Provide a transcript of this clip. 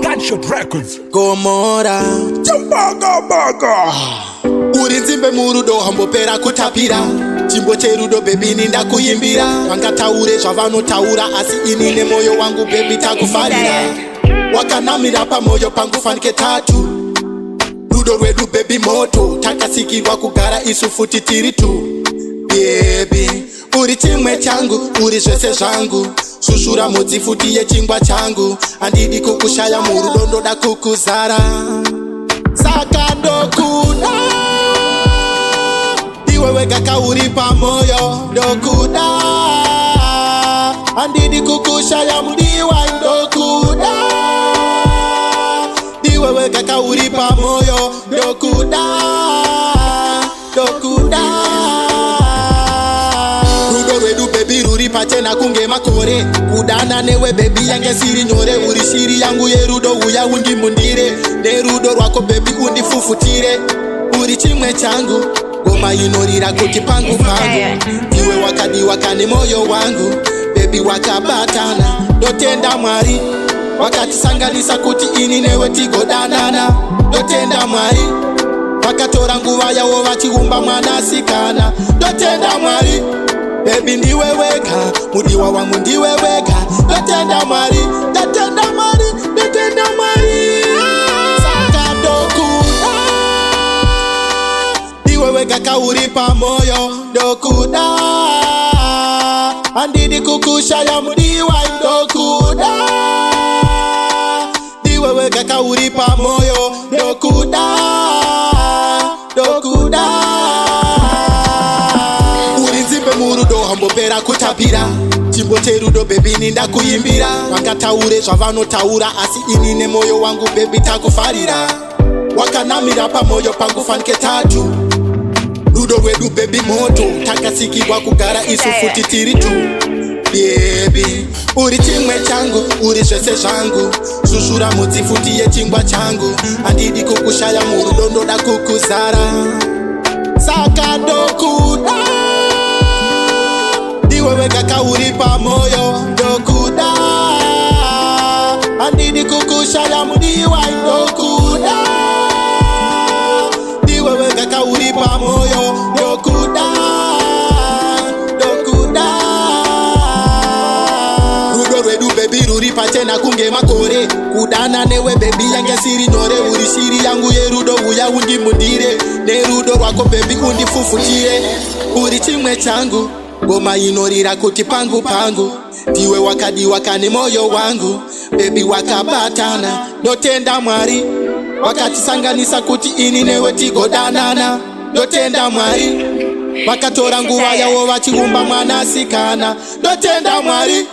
Gunshot Records. Gomora uri nzimbe murudo hambopera kutapira chimbo cherudo baby ninda kuimbira vangataure zvavanotaura asi ini nemoyo wangu baby takufarira wakanamira pamoyo pangu fanike tatu rudo rwedu baby moto takasikirwa kugara isu futi tiri tu baby uri chimwe changu uri zvese zvangu shushura mudzi futi yechingwa changu handidi kukushaya murudo ndoda kukuzara saka ndokuda iwe wega kauri pamoyo ndokuda handidi kukushaya mudiwa ndokuda iwe wega kauri pamoyo ndokuda ndokuda rudo rwedu baby ruri pachena kunge makore kudana newe baby yange siri nyore uri shiri yangu yerudo uya undimundire nerudo rwako baby undifufutire uri chimwe changu goma inorira kuti pangu pangu iwe wakadiwa kane moyo wangu baby wakabatana ndotenda Mwari wakatisanganisa kuti ini newe tigodanana ndotenda Mwari wakatora nguva yavo vachiumba mwanasikana ndotenda Mwari baby ndiwe wega mudiwa wangu ndiwe wega ndotenda Mwari ndotenda Mwari ndotenda Mwari saka ndokuda iwe wega kauri pamoyo ndokuda handidi kukushaya mudiwa ndokuda iwe wega kauri pamoyo ndokuda ndokuda uri nzimbe murudo hambopera kutapira chimbo cherudo baby ninda kuimbira vangataure zvavanotaura asi ini nemoyo wangu baby takufarira wakanamira pamoyo pangu fanike tatu rudo rwedu baby moto takasikirwa kugara isu futi tiri tu baby uri chimwe changu uri zvese zvangu shushura mudzi futi yechingwa changu handidi kukushaya murudo ndoda kukuzara saka ndokuda iwe wega kauri pamoyo ndokuda handidi kukushaya mudiwa ndokuda iwe wega kauri pamoyo ndokuda ndokuda rudo rwedu baby ruri pachena kunge makore kudana newe baby yange siri nyore uri shiri yangu yerudo uya undimundire nerudo rwako baby undifufutire uri chimwe changu goma inorira kuti pangu pangu ndiwe wakadiwa kane moyo wangu baby wakabatana ndotenda Mwari wakatisanganisa kuti ini newe tigodanana ndotenda Mwari vakatora nguva yavo vachiumba mwanasikana ndotenda Mwari